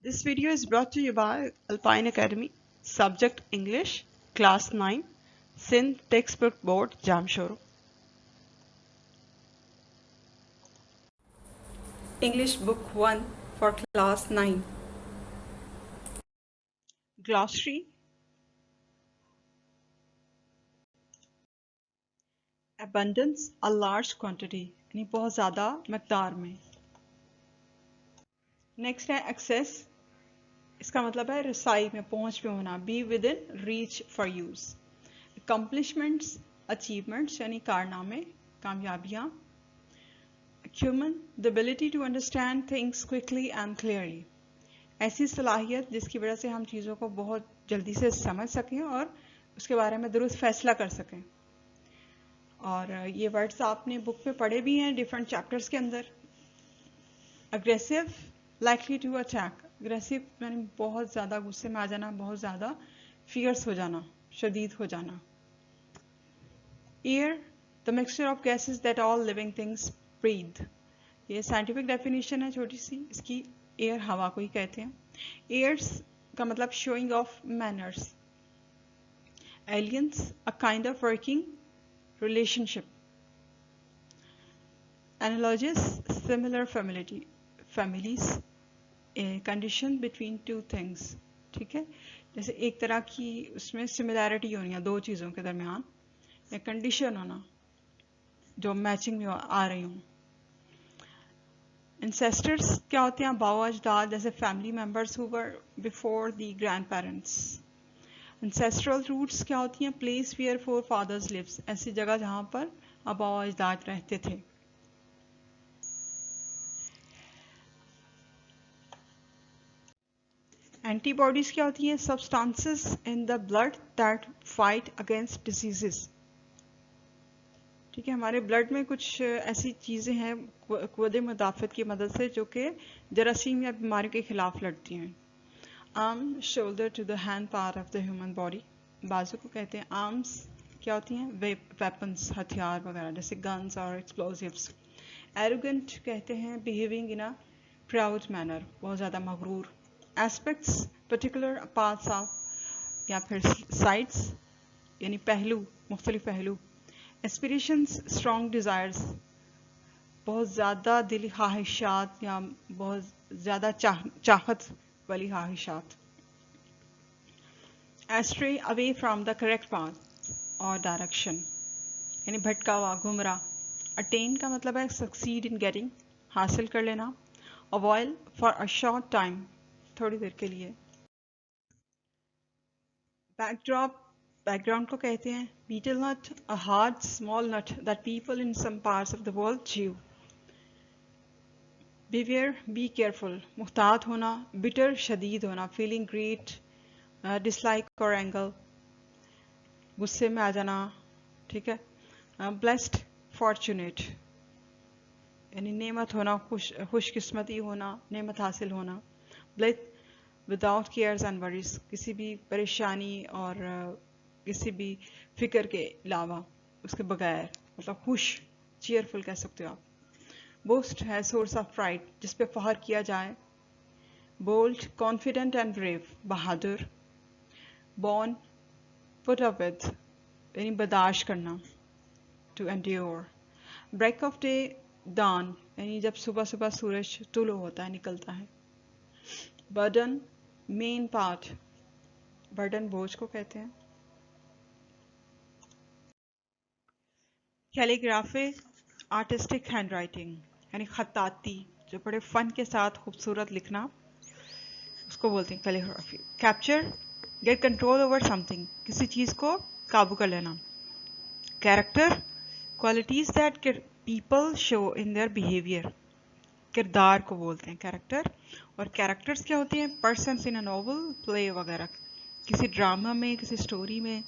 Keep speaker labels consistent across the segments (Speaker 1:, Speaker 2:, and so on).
Speaker 1: This video is brought to you by Alpine Academy, subject English, class 9, Sindh Textbook Board, Jamshoro. English Book 1 for class 9. Glossary. Abundance, a large quantity, यानी बहुत ज़्यादा मकदार में. Next है access. इसका मतलब है रसाई में, पहुंच में होना. Be within reach for use. Accomplishments, achievements यानी कारनामे, कामयाबियां. Acumen, the ability to understand things quickly and clearly. ऐसी सलाहियत जिसकी वजह से हम चीज़ों को बहुत जल्दी से समझ सकें और उसके बारे में दुरुस्त फैसला कर सकें. और ये वर्ड्स आपने बुक में पढ़े भी हैं डिफरेंट चैप्टर्स के अंदर. Aggressive, likely to attack. Aggressive यानी बहुत ज़्यादा गुस्से में आ जाना, बहुत ज़्यादा फियर्स हो जाना, शदीद हो जाना. Air, the mixture of gases that all living things breathe. ये साइंटिफिक डेफिनेशन है छोटी सी इसकी. एयर हवा को ही कहते हैं. एयर्स का मतलब showing off manners. Alliance, a kind of working relationship. Analogies, similar families, condition between two things. ठीक है, जैसे एक तरह की उसमें सिमिलैरिटी होनी है दो चीज़ों के दरमियान, या कंडीशन होना जो मैचिंग में आ रही हूँ. Ancestors क्या होते हैं? बाओ अजदाद, जैसे family members who were before the grandparents. Ancestral roots क्या होती हैं? Place where forefathers lives, ऐसी जगह जहाँ पर आबाओ अजदाद रहते थे. एंटीबॉडीज क्या होती हैं? Substances in the blood that fight against diseases. ठीक है, हमारे ब्लड में कुछ ऐसी चीज़ें हैं क़ुव्वत मुदाफ़त की मदद से जो कि जरासीम या बीमारियों के खिलाफ लड़ती हैं. Arm, shoulder to the hand part of the human body. बाजू को कहते हैं आर्म्स. क्या होती हैं? वेपन्स, हथियार वगैरह, जैसे गन्स और एक्सप्लोजिव्स. एरोगेंट कहते हैं behaving in a proud manner, बहुत ज़्यादा मगरूर. एस्पेक्ट्स, पर्टिकुलर पार्ट्स ऑफ या फिर साइड्स यानी पहलू, मुख्तलिफ पहलू. एस्पिरेशंस, स्ट्रॉन्ग डिज़ायर्स, बहुत ज़्यादा दिली ख्वाहिशात या बहुत ज़्यादा चाहत वाली ख्वाहिशात. Ashtray, away from the correct path और डायरेक्शन, यानी भटका हुआ, गुमराह. अटेन का मतलब है सक्सीड इन गेटिंग, हासिल कर लेना. Avail, for a short time, थोड़ी देर के लिए. बैकड्रॉप, बैकग्राउंड को कहते हैं betel nut, a hard small nut that people in some parts of the world chew. Beware, be careful, मुहतात होना. बिटर, शदीद होना. Feeling great dislike or anger, गुस्से में आ जाना. ठीक है. ब्लेस्ड, फॉर्चुनेट, यानी नेमत होना, खुशकिस्मती होना, नेमत हासिल होना. ब्लेथ, विदाउट केयर्स एंड वरीज, किसी भी परेशानी और किसी भी फिक्र के अलावा, उसके बगैर, मतलब खुश, चीयरफुल कह सकते हो आप. बोस्ट है सोर्स ऑफ प्राइड, जिस पे फख्र किया जाए. बोल्ड, कॉन्फिडेंट एंड ब्रेव, बहादुर. बॉर्न, पुट अप विद, यानी बर्दाश्त करना, to endure. Break of day, dawn, यानी जब सुबह सुबह सूरज तुलो होता है, निकलता है. बर्डन, मेन पार्ट, बर्डन बोझ को कहते हैं. कैलीग्राफी, आर्टिस्टिक हैंड राइटिंग, यानी खत्ताती, जो बड़े फन के साथ खूबसूरत लिखना, उसको बोलते हैं calligraphy. Capture, gate control over something, किसी चीज़ को काबू कर लेना. Character, qualities that people show in their behaviour, किरदार को बोलते हैं कैरेक्टर. और कैरेक्टर्स क्या होते हैं? Persons in a novel, play वगैरह, किसी ड्रामा में, किसी स्टोरी में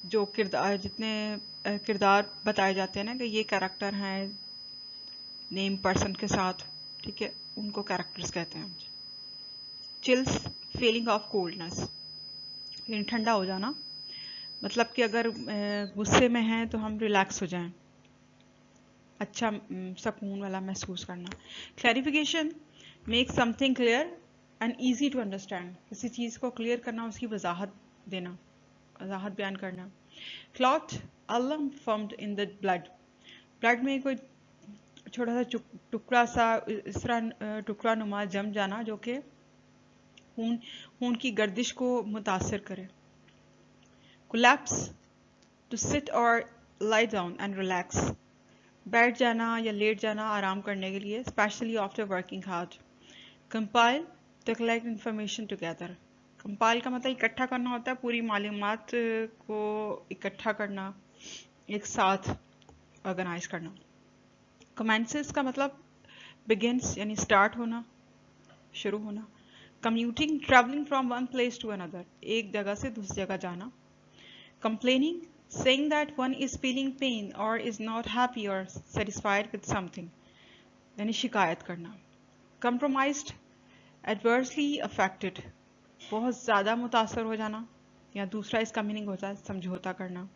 Speaker 1: जो किरदार, जितने किरदार बताए जाते हैं ना कि ये कैरेक्टर हैं नेम पर्सन के साथ, ठीक है, उनको कैरेक्टर्स कहते हैं. चिल्स, फीलिंग ऑफ कोल्डनेस, यानी ठंडा हो जाना, मतलब कि अगर गुस्से में हैं तो हम रिलैक्स हो जाएं, अच्छा सुकून वाला महसूस करना. Clarification, make something clear and easy to understand, किसी चीज़ को क्लियर करना, उसकी वजाहत देना, वजाहत बयान करना। Clot, Allam formed in the blood, blood में कोई छोटा सा टुकड़ा सा इस तरह टुकड़ा नुमा जम जाना जो कि खून खून की गर्दिश को मुतासर करे। कोलैप्स, टू सिट और लाई डाउन एंड रिलैक्स, बैठ जाना या लेट जाना आराम करने के लिए, specially after working hard. Compile, to collect information together, compile का मतलब इकट्ठा करना होता है, पूरी मालूमात को इकट्ठा करना, एक साथ ऑर्गेनाइज करना। कमेंसेस का मतलब बिगिंस यानी स्टार्ट होना, शुरू होना। Commuting, travelling from one place to another, एक जगह से दूसरी जगह जाना। Complaining, saying that one is feeling pain or is not happy or satisfied with something, यानी शिकायत करना। Compromised, adversely affected, बहुत ज़्यादा मुतासर हो जाना, या दूसरा इसका मीनिंग होता है समझौता करना।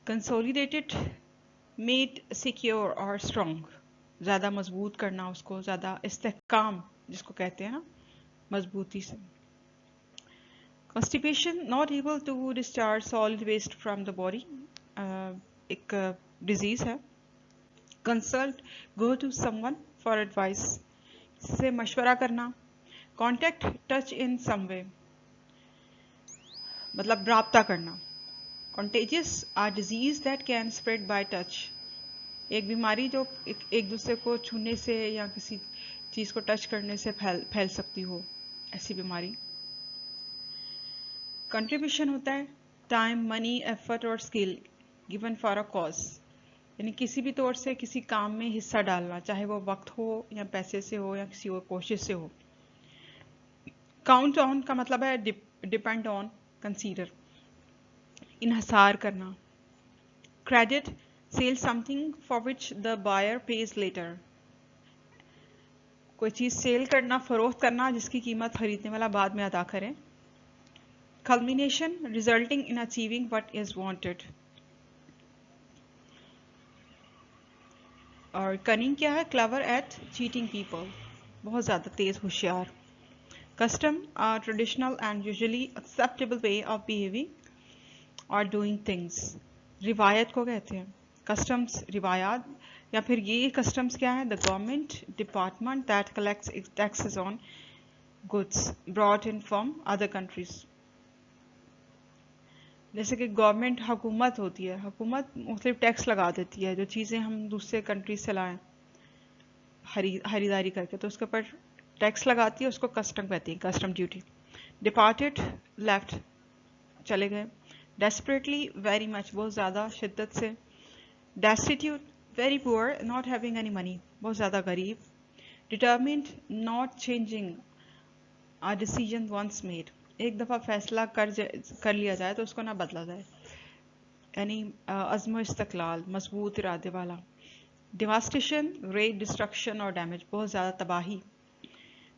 Speaker 1: Consolidated, made secure or strong, ज़्यादा मजबूत करना उसको, ज़्यादा इस्तेहकाम जिसको कहते हैं ना, मजबूती से। Constipation, not able to discharge solid waste from the body, एक डिजीज है। Consult, go to someone for advice, से मशवरा करना। Contact, touch in some way, मतलब राब्ता करना। Contagious are disease that can spread by touch, एक बीमारी जो एक दूसरे को छूने से या किसी चीज़ को टच करने से फैल सकती हो, ऐसी बीमारी। कंट्रीब्यूशन होता है टाइम, मनी, एफर्ट और skill given for a cause, यानी किसी भी तौर से किसी काम में हिस्सा डालना, चाहे वो वक्त हो या पैसे से हो या किसी और कोशिश से हो। काउंट ऑन का मतलब है डिपेंड ऑन, कंसीडर, इन्हसार करना। Credit, sell something for which the buyer pays later, कोई चीज़ सेल करना, फरोख्त करना जिसकी कीमत खरीदने वाला बाद में अदा करे। Culmination, resulting in achieving what is wanted. और cunning क्या है? Clever at cheating people, बहुत ज़्यादा तेज होशियार। Custom, a traditional and usually acceptable way of behaving or doing things, रिवायत को कहते हैं customs, रिवायात। या फिर ये customs क्या है? The government department that collects taxes on goods brought in from other countries, जैसे कि गवर्नमेंट हुकूमत होती है, हुकूमत मुख्तलिफ टैक्स लगा देती है, जो चीज़ें हम दूसरे कंट्री से लाएँ खरीदारी करके, तो उसके ऊपर टैक्स लगाती है, उसको कस्टम कहती है, कस्टम ड्यूटी। डिपार्टेड, लेफ्ट, चले गए। डेस्परेटली, वेरी मच, बहुत ज़्यादा, शिद्दत से। Destitute, very poor, not having any money, बहुत ज़्यादा गरीब। Determined, not changing a decision once made, एक दफ़ा फैसला कर लिया जाए तो उसको ना बदला जाए, यानी अज़्म इस्तक़लाल, मजबूत इरादे वाला। डिवास्टेशन, ग्रेट डिस्ट्रक्शन और डैमेज, बहुत ज़्यादा तबाही।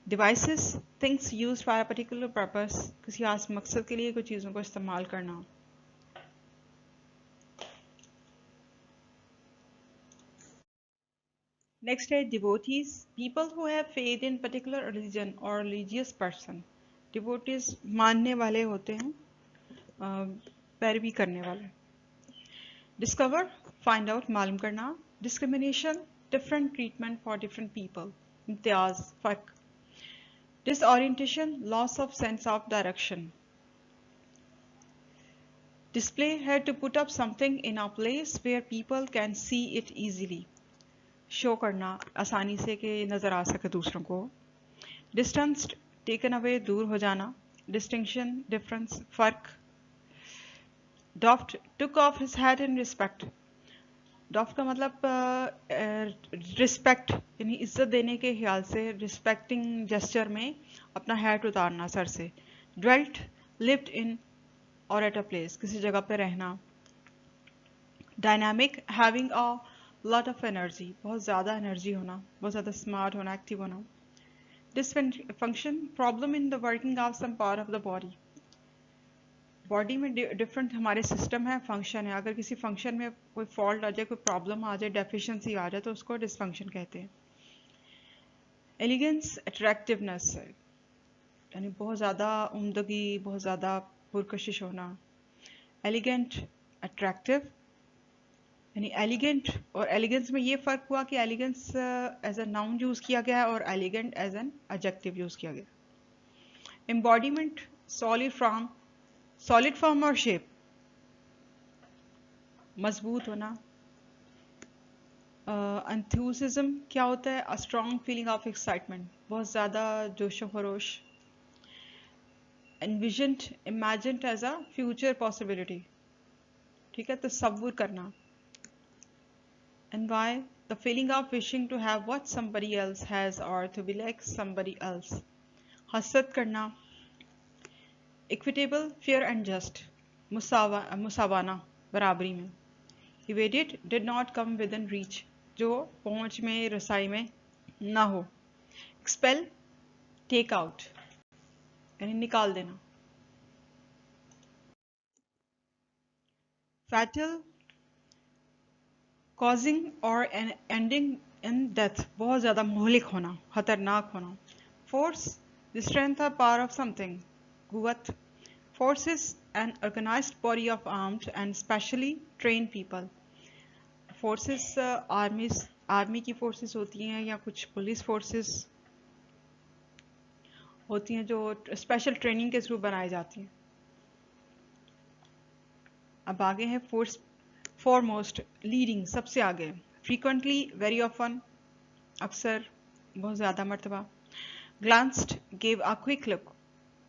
Speaker 1: Devices, things used for a particular purpose, किसी खास मकसद के लिए कुछ चीज़ों को इस्तेमाल करना। नेक्स्ट है devotees, people who have faith in particular religion और रिलीजियस पर्सन। डिवोटीज मानने वाले होते हैं, पैरवी करने वाले। डिस्कवर, फाइंड आउट, मालूम करना। Discrimination, different treatment for different people, इम्तियाज, फर्क। Disorientation, loss of sense of direction. Display है to put up something in a place where people can see it easily, show करना आसानी से कि नज़र आ सके दूसरों को। डिस्टेंस्ड, टेकन अवे, दूर हो जाना। डिस्टिंक्शन, डिफरेंस, फर्क। Doffed, took off his hat in respect, doffed का मतलब रिस्पेक्ट यानी इज्जत देने के ख्याल से, रिस्पेक्टिंग जेस्चर में अपना हैट उतारना सर से। ड्वेल्ट, लिव्ड इन और एट अ प्लेस, किसी जगह पे रहना। Dynamic, having a lot of energy, बहुत ज़्यादा एनर्जी होना, बहुत ज़्यादा स्मार्ट होना, एक्टिव होना। Dysfunction, problem in the working of some part of the body, body में डिफरेंट हमारे सिस्टम है, फंक्शन है, अगर किसी फंक्शन में कोई फॉल्ट आ जाए, कोई प्रॉब्लम आ जाए, डेफिशिएंसी आ जाए, तो उसको डिसफंक्शन कहते हैं। एलिगेंस अट्रैक्टिवनेस है, यानी बहुत ज़्यादा उम्दगी, बहुत ज़्यादा पुरकशिश होना। एलिगेंट, अट्रैक्टिव, यानी एलिगेंट और एलिगेंस में ये फ़र्क हुआ कि elegance as a noun use किया गया है और elegant as an adjective use किया गया। Embodiment, solid form or shape, मजबूत होना। एंथुसिज्म क्या होता है? A strong feeling of excitement, बहुत ज़्यादा जोशो खरोश। Envisioned, imagined as a future possibility, ठीक है, तसव्वुर करना। And why? The feeling of wishing to have what somebody else has or to be like somebody else. हसरत करना. Equitable, fair and just. मुसावाना, बराबरी में. Evaded, did not come within reach. जो पहुंच में, रसाई में ना हो. Expel, take out, यानी निकाल देना. Fatal, causing or an ending in death, बहुत ज़्यादा मोहलिक होना, खतरनाक होना. Force, the strength or power of something, कुवत. Force is an organized body of armed and specially trained people. Forces army की फोर्सेस होती हैं या कुछ पुलिस फोर्सेस होती हैं जो स्पेशल ट्रेनिंग के थ्रू बनाई जाती हैं. अब आगे है फोर्स, फॉरमोस्ट, लीडिंग, सबसे आगे. फ्रीक्वेंटली, वेरी ऑफन, अक्सर, बहुत ज़्यादा मर्तबा. Glanced, gave a quick look,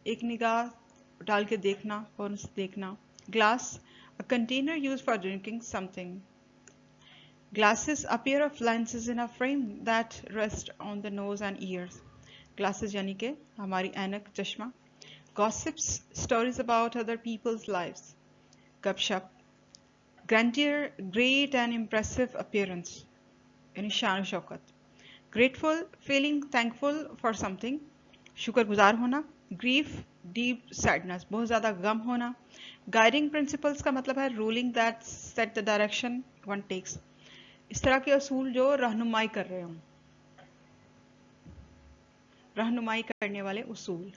Speaker 1: एक निगाह डाल के देखना, फौरन से देखना. Glass, a container use for drinking something. Glasses, a pair of lenses in a frame that rest on the nose and ears. Glasses यानी के हमारी ऐनक, चश्मा. Gossips, stories about other people's lives. गपशप. Grandeur, great and impressive appearance, यानी शान Shaukat. Grateful, feeling thankful for something, शुक्रगुजार होना. Grief, deep sadness, बहुत ज़्यादा गम होना. Guiding principles का मतलब है ruling that set the direction one takes. इस तरह के असूल जो रहनुमाई कर रहे हों, रहनुमाई करने वाले उसूल.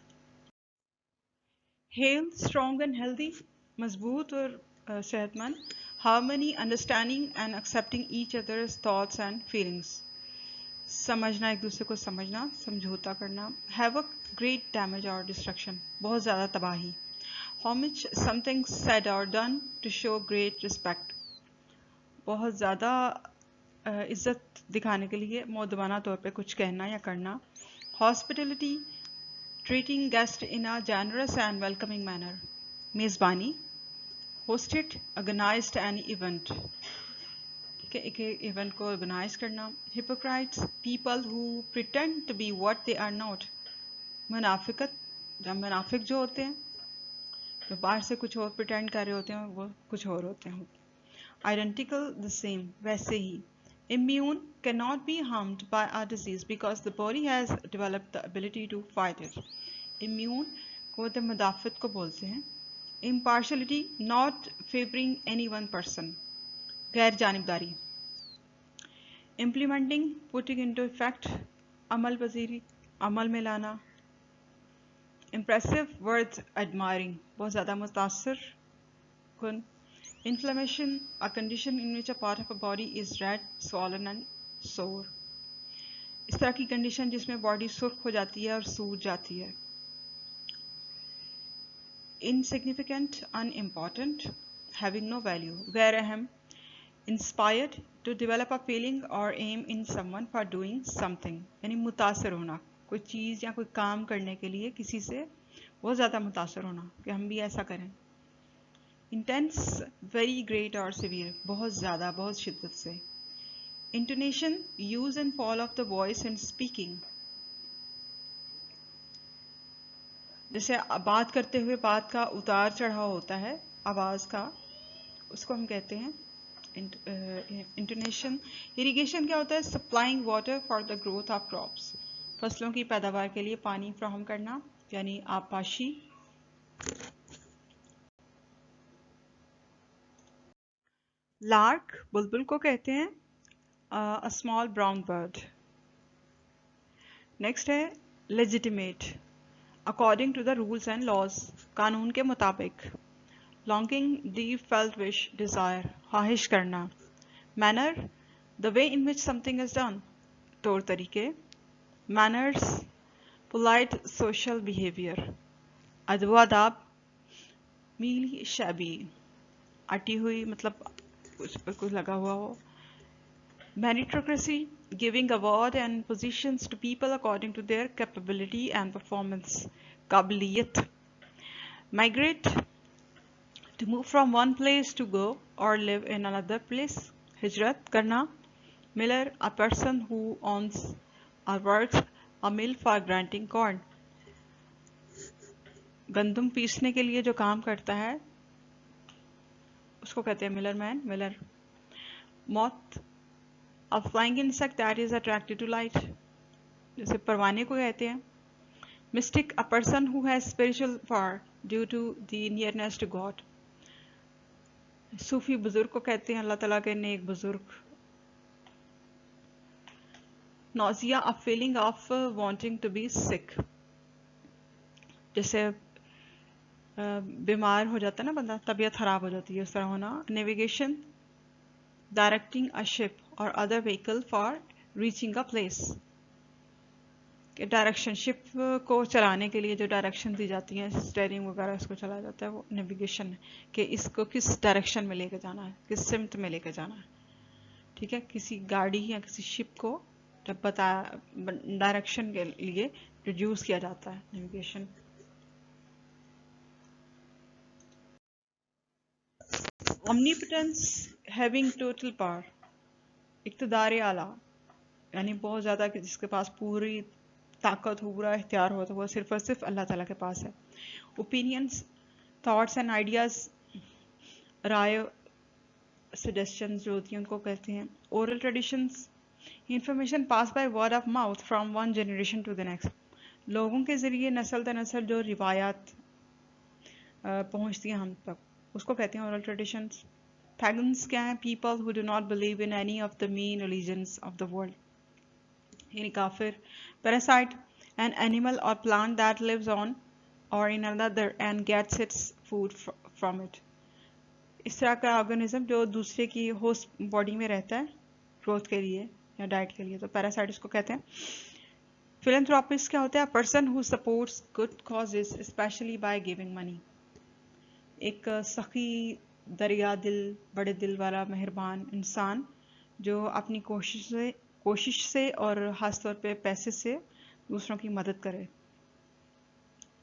Speaker 1: हेल, स्ट्रॉन्ग एंड हेल्दी, मजबूत और सेहतमंद. Harmony, understanding and accepting each other's thoughts and feelings, समझना, एक दूसरे को समझना, समझौता करना. हैवक, ग्रेट डैमेज और डिस्ट्रक्शन, बहुत ज़्यादा तबाही. होमिज, समथिंग सेड और done to show great respect, बहुत ज़्यादा इज्जत दिखाने के लिए मौदबाना तौर पे कुछ कहना या करना. Hospitality, treating guest in a generous and welcoming manner, मेज़बानी. होस्टेड, ऑर्गेनाइज्ड एन इवेंट, ठीक है, एक इवेंट को ऑर्गेनाइज करना. Hypocrites, people who pretend to be what they are not. मुनाफिकत, जब मुनाफिक जो होते हैं, जो बाहर से कुछ और प्रिटेंड कर रहे होते हैं, वो कुछ और होते हैं. आइडेंटिकल, द सेम, वैसे ही. Immune, cannot be harmed by a disease because the body has developed the ability to fight it. Immune क़ुव्वत मुदाफ़त को बोलते हैं. Impartiality, not favoring any one person, गैर जानिबदारी. Implementing, putting into effect, अमल पजीरी, अमल में लाना. Impressive, worth admiring, बहुत ज़्यादा मुतासर कुन. Inflammation, a condition in which a part of a body is red, swollen and sore. इस तरह की कंडीशन जिसमें बॉडी सुर्ख हो जाती है और सूज जाती है. Insignificant, unimportant, having no value, गैर अहम. Inspired, to develop a feeling or aim in someone for doing something, यानी मुतासर होना, कोई चीज़ या कोई काम करने के लिए किसी से बहुत ज़्यादा मुतासर होना कि हम भी ऐसा करें. इंटेंस, वेरी ग्रेट और सिवियर, बहुत ज़्यादा, बहुत शिद्दत से. Intonation, use and fall of the voice in speaking, जैसे बात करते हुए बात का उतार चढ़ाव होता है आवाज़ का, उसको हम कहते हैं इंटोनेशन. इरिगेशन क्या होता है? Supplying water for the growth of crops, फसलों की पैदावार के लिए पानी फ्राहम करना, यानी आबपाशी. लार्क, बुलबुल को कहते हैं. A small brown bird. Next है legitimate, according to the rules and laws, कानून के मुताबिक। Longing, deep felt wish, desire, ख्वाहिश करना। Manner, the way in which something is done, तौर तरीके। Manners, polite social behaviour. अदब आदाब, मीली शैबी, अटी हुई मतलब उस पर कुछ लगा हुआ हो। Meritocracy, giving award and positions to people according to their capability and performance. काबिलियत। Migrate, to move from one place to go or live in another place. हिजरत करना। Miller, a person who owns or works a mill for grinding corn. गंदम पीसने के लिए जो काम करता है उसको कहते हैं मिलर मैन, मिलर। मौत, a flying insect that is attracted to light, जैसे परवाने को कहते हैं। Mystic, a person who has spiritual power due to the nearness to God. सूफी बुजुर्ग को कहते हैं अल्लाह ताला के नेक बुजुर्ग। Nausea, a feeling of wanting to be sick, जैसे बीमार हो जाता है ना बंदा, तबीयत खराब हो जाती है, उस तरह होना। Navigation, directing a ship or other vehicle for reaching a place, कि डायरेक्शन, शिप को चलाने के लिए जो डायरेक्शन दी जाती हैं, स्टेयरिंग वगैरह इसको चलाया जाता है, वो नेविगेशन है कि इसको किस डायरेक्शन में लेके जाना है, किस सिमत में लेके जाना है। ठीक है, किसी गाड़ी या किसी शिप को जब बताया डायरेक्शन के लिए प्रोड्यूस किया जाता है, navigation. Omnipotence, having total power, इक़्तिदार आला, यानी बहुत ज़्यादा कि जिसके पास पूरी ताकत हो, पूरा इख्तियार हो, तो वो सिर्फ और सिर्फ अल्लाह ताला के पास है। ओपिनियंस, थॉट्स एंड आइडियाज़, राय, सजेशंस जो होती हैं उनको कहते हैं। Oral traditions, information pass by word of mouth from one generation to the next, लोगों के ज़रिए नस्ल दर नस्ल जो रिवायात पहुँचती हैं हम तक, उसको कहते हैं ओरल ट्रेडिशंस। पैगन्स क्या है? People who do not believe in any of the main religions of the world, यानी काफिर। पैरासाइट, एन एनिमल और प्लांट दैट लिव्स ऑन और in another and gets its food from it, इस तरह का organism जो दूसरे की होस्ट बॉडी में रहता है ग्रोथ के लिए या डाइट के लिए, तो पैरासाइट इसको कहते हैं। फिलैंथ्रोपिस्ट क्या होता है? Person who supports good causes specially by giving money, एक सखी, दरिया दिल, बड़े दिल वाला मेहरबान इंसान जो अपनी कोशिश से और खासतौर पे पैसे से दूसरों की मदद करे।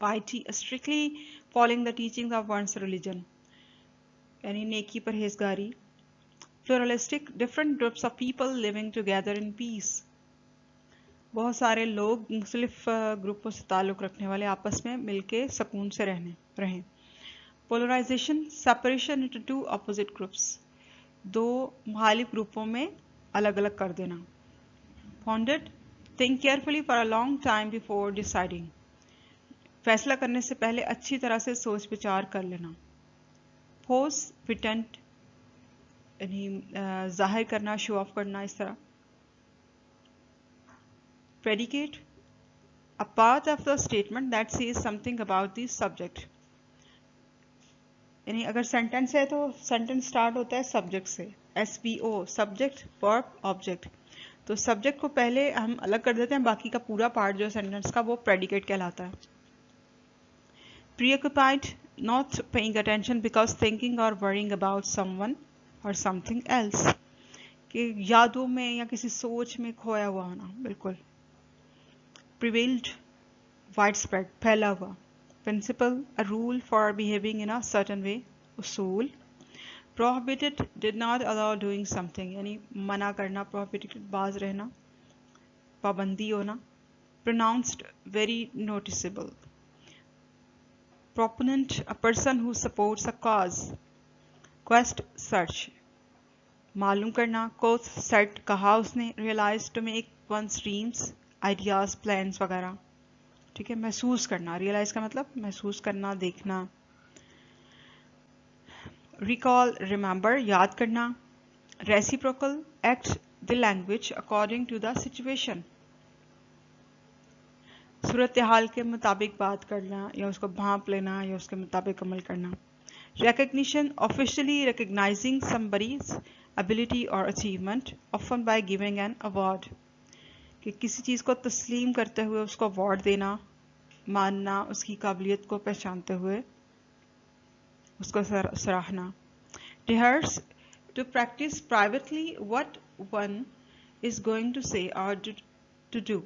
Speaker 1: Piety, strictly following the teachings of one's religion, यानी नेकी परहेजगारी। Pluralistic, different groups of people living together in peace, बहुत सारे लोग मुख्तलिफ ग्रुपों से ताल्लुक़ रखने वाले आपस में मिलके सुकून से रहें। Polarisation, separation into two opposite groups, दो मुखालिफ ग्रुपों में अलग अलग कर देना। Founded, think carefully for a long time before deciding, फैसला करने से पहले अच्छी तरह से सोच विचार कर लेना। पोज, प्रिटेंड, यानी जाहिर करना, शो ऑफ करना, इस तरह। Predicate, a part of the statement that says something about the subject, यानी अगर सेंटेंस है तो सेंटेंस स्टार्ट होता है सब्जेक्ट से, SVO, सब्जेक्ट वर्ब ऑब्जेक्ट, तो सब्जेक्ट को पहले हम अलग कर देते हैं, बाकी का पूरा पार्ट जो सेंटेंस का वो प्रेडिकेट कहलाता है। Preoccupied, not paying attention because thinking or worrying about someone or something else, कि यादों में या किसी सोच में खोया हुआ होना, बिल्कुल। प्रिवेल्ड, वाइड स्प्रेड, फैला हुआ। Principle, a rule for behaving in a certain way, उसूल। Prohibited, did not allow doing something, यानी मना करना, prohibited, बाज रहना, पाबंदी होना। Pronounced, very noticeable। Proponent, a person who supports a cause। Quest, search, मालूम करना। Quoth, said, कहा उसने। Realize, to make one's dreams, ideas, plans वगैरह, ठीक है। महसूस करना, रियलाइज का मतलब महसूस करना, देखना। रिकॉल, रिमेंबर, याद करना। Reciprocal, act the language according to the situation, सूरत हाल के मुताबिक बात करना या उसको भांप लेना या उसके मुताबिक अमल करना। Recognition, officially recognizing somebody's ability or achievement, often by giving an award. कि किसी चीज़ को तस्लीम करते हुए उसको अवार्ड देना, मानना, उसकी काबिलियत को पहचानते हुए उसको सराहना। Rehearse, to practice privately what one is going to say or to do.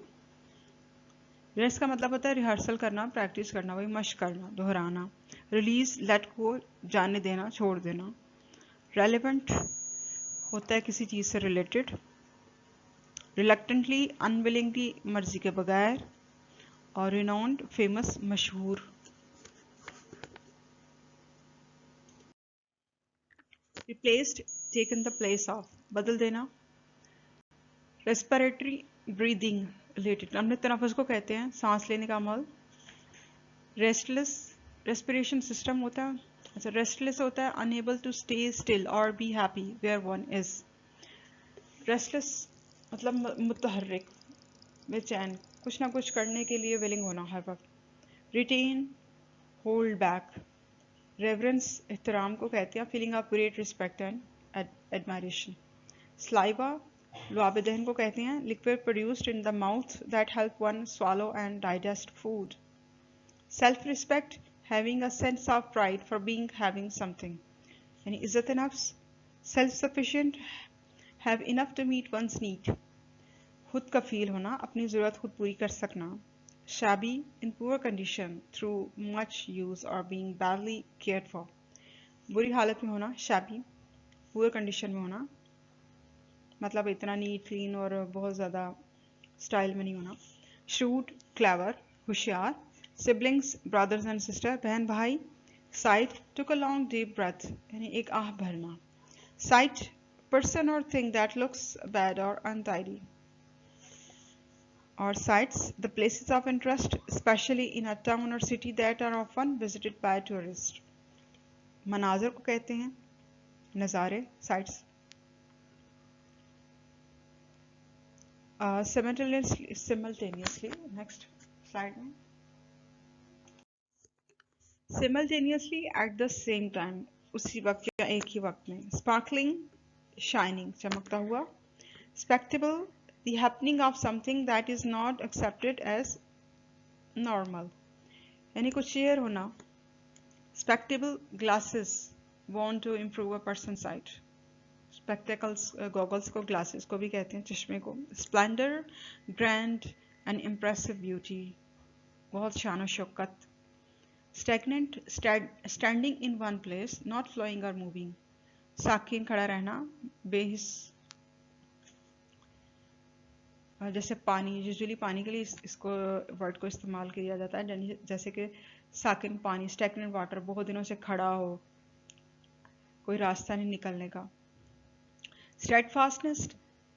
Speaker 1: Rehearse का मतलब होता है रिहर्सल करना, प्रैक्टिस करना, वही मश्क करना, दोहराना। रिलीज, लेट गो, जाने देना, छोड़ देना। रेलेवेंट होता है किसी चीज़ से रिलेटेड। रिलक्टेंटली, अनविलिंगली, मर्जी के बगैर। और रिनाउंड, फेमस, मशहूर। Replaced, taken the place of, बदल देना। रेस्पिरेटरी, ब्रीदिंग रिलेटेड, हमने तनफ्फुस को कहते हैं सांस लेने का अमल। रेस्टलेस, रेस्पिरेशन सिस्टम होता है। अच्छा, रेस्टलेस होता है अनएबल टू स्टे स्टिल और be happy where one is. Restless मतलब मुतहर्रिक, बेचैन, कुछ ना कुछ करने के लिए विलिंग होना हर वक्त। Retain, hold back. रेवरेंस, एहतराम को कहते हैं, feeling of great respect and admiration. Saliva, लुआब दहन को कहते हैं, liquid produced in the mouth that help one swallow and digest food. Self-respect, having a sense of pride for being having something. यानी इज्जत नफ्स। Self-sufficient, have enough to meet one's need. खुद कफील होना, अपनी ज़रूरत खुद पूरी कर सकना। Shabby, in poor condition through much use or being badly cared for. बुरी हालत में होना, shabby, poor condition में होना, मतलब इतना नीट क्लीन और बहुत ज़्यादा स्टाइल में नहीं होना। श्रूड, क्लेवर, होशियार। सिबलिंग्स, ब्रदर्स एंड सिस्टर, बहन भाई। Sighed, took a long deep breath, यानी एक आह भरना। Sight, person or thing that looks bad or untidy. और sights, the places of interest especially in a town or city that are often visited by tourist. मनाजर को कहते हैं नज़ारे, साइट्स। simultaneously, next slide में, simultaneously at the same time, उसी वक्त या एक ही वक्त में। sparkling, shining, चमकता हुआ। spectacle, the happening of something that is not accepted as normal, यानी कुछ शेयर होना। spectacle glasses, want to improve a person's sight. Spectacles, goggles को ग्लासेस को भी कहते हैं, चश्मे को। Splendour, grand and impressive beauty, बहुत शान और शौकत। Stagnant, standing in one place, not flowing और मूविंग। साकिन, खड़ा रहना, बेहिस, जैसे पानी, यूजुअली पानी के लिए इसको वर्ड को इस्तेमाल किया जाता है, जैसे कि साकिन पानी, स्टैग्नेंट वाटर, बहुत दिनों से खड़ा हो, कोई रास्ता नहीं निकलने का। Steadfastness,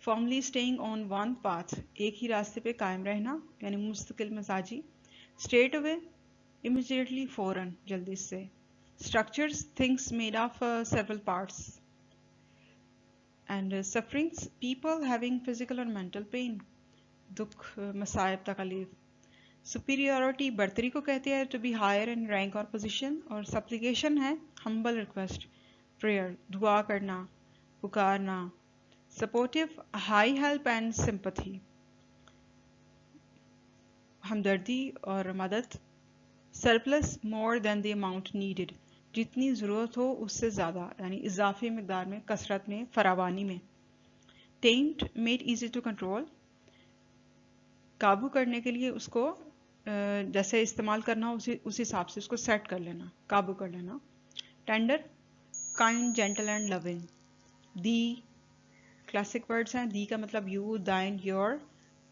Speaker 1: firmly staying on one path, एक ही रास्ते पे कायम रहना, यानी मुस्तकिल मिजाजी। Straight away, immediately, फौरन, जल्दी से। Structures, things made of several parts. And sufferings, people having physical or mental pain, दुख, मसाइब, तकलीफ। Superiority, बढ़तरी को कहते हैं, to be higher in rank or position, और supplication है humble request, prayer, दुआ करना, पुकारना। Supportive, high help and sympathy, हमदर्दी और मदद। Surplus, more than the amount needed, जितनी ज़रूरत हो उससे ज़्यादा, यानी इजाफी मकदार में, कसरत में, फरावानी में। Tamed, made easy to control, काबू करने के लिए उसको जैसे इस्तेमाल करना हो उस हिसाब से उसको सेट कर लेना, काबू कर लेना। Tender, kind, gentle and loving. The, classic words हैं, दी का मतलब यू, दाइन, योर,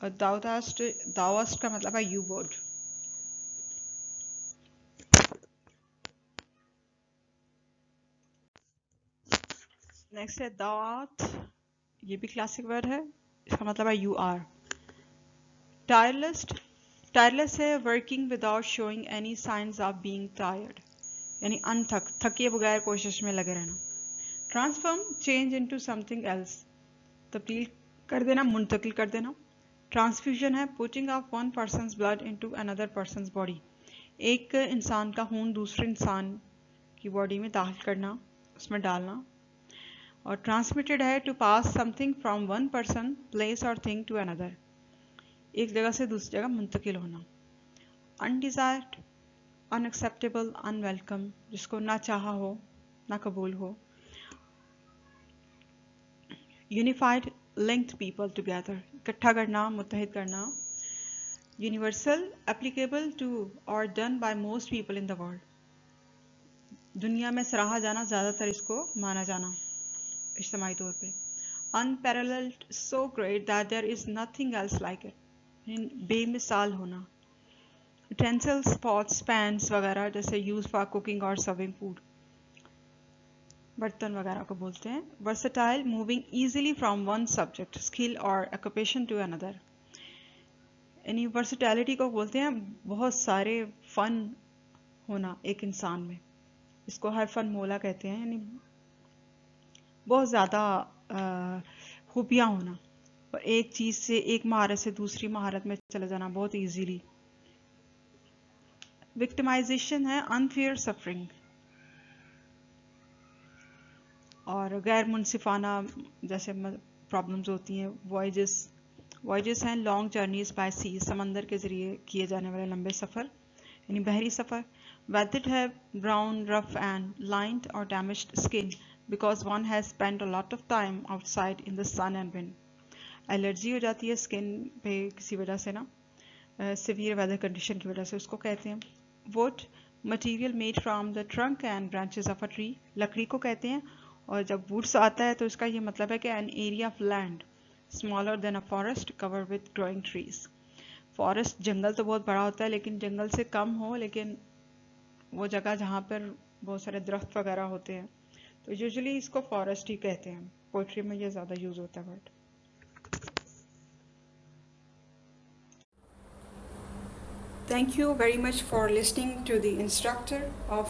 Speaker 1: और दावास्ट का मतलब है यू वुड। नेक्स्ट है दात, ये भी क्लासिक वर्ड है, इसका मतलब है यू आर। टायरलेस, टायरलेस है working without showing any science of being tired, यानी अनथक, थके बगैर कोशिश में लगे रहना। Transform, change into something else, तब्दील कर देना, मुंतकिल कर देना। ट्रांसफ्यूजन है putting of one persons blood into another persons body, एक इंसान का खून दूसरे इंसान की बॉडी में दाखिल करना, उसमें डालना। और ट्रांसमिटेड है to pass something from one person place और थिंग टू अनदर, एक जगह से दूसरी जगह मुंतकिल होना। अनडिजायर्ड, अनएक्सेप्टेबल, अनवेलकम, जिसको ना चाहा हो ना कबूल हो। यूनिफाइड, लिंक्ड पीपल टुगेदर, इकट्ठा करना, मुत्तहिद करना। यूनिवर्सल, एप्लीकेबल टू और done by most people in the world, दुनिया में सराहा जाना, ज़्यादातर इसको माना जाना इज्तिमाई तौर पे। Unparalleled, so great that there is nothing else like it, बेमिसाल होना। यूटेंसिल्स, पॉट्स, पैन्स वगैरह जैसे यूज फॉर कुकिंग और सर्विंग फूड, बर्तन वगैरह को बोलते हैं। Versatile, moving easily from one subject, skill और ऑक्यूपेशन टू अनदर, यानी वर्सेटैलिटी को बोलते हैं बहुत सारे फन होना एक इंसान में, इसको हर फन मोला कहते हैं, यानी बहुत ज़्यादा खूबियाँ होना और एक चीज़ से, एक महारत से दूसरी महारत में चले जाना बहुत इजीली। विक्टिमाइजेशन है अनफेयर सफरिंग, और गैर मुनसिफाना जैसे प्रॉब्लम्स होती हैं। वॉयजेस हैं लॉन्ग जर्नीज बाय सी, समंदर के ज़रिए किए जाने वाले लंबे सफ़र, यानी बहरी सफ़र। वेदर्ड है ब्राउन, रफ एंड लाइंड और damaged skin because one has spent a lot of time outside in the sun and wind. Allergy हो जाती है स्किन पे किसी वजह से ना, सिवियर वेदर कंडीशन की वजह से, उसको कहते हैं। Would, material made from the trunk and branches of a tree, लकड़ी को कहते हैं। और जब वुड्स आता है तो इसका ये मतलब है कि an area of land smaller than a forest cover with growing trees. Forest, जंगल तो बहुत बड़ा होता है लेकिन जंगल से कम हो, लेकिन वो जगह जहाँ पर बहुत सारे दरख्त वगैरह होते हैं, तो यूजुअली इसको फॉरेस्ट ही कहते हैं। पोइट्री में ये ज़्यादा यूज़ होता है word. Thank you very much for listening to the instructor of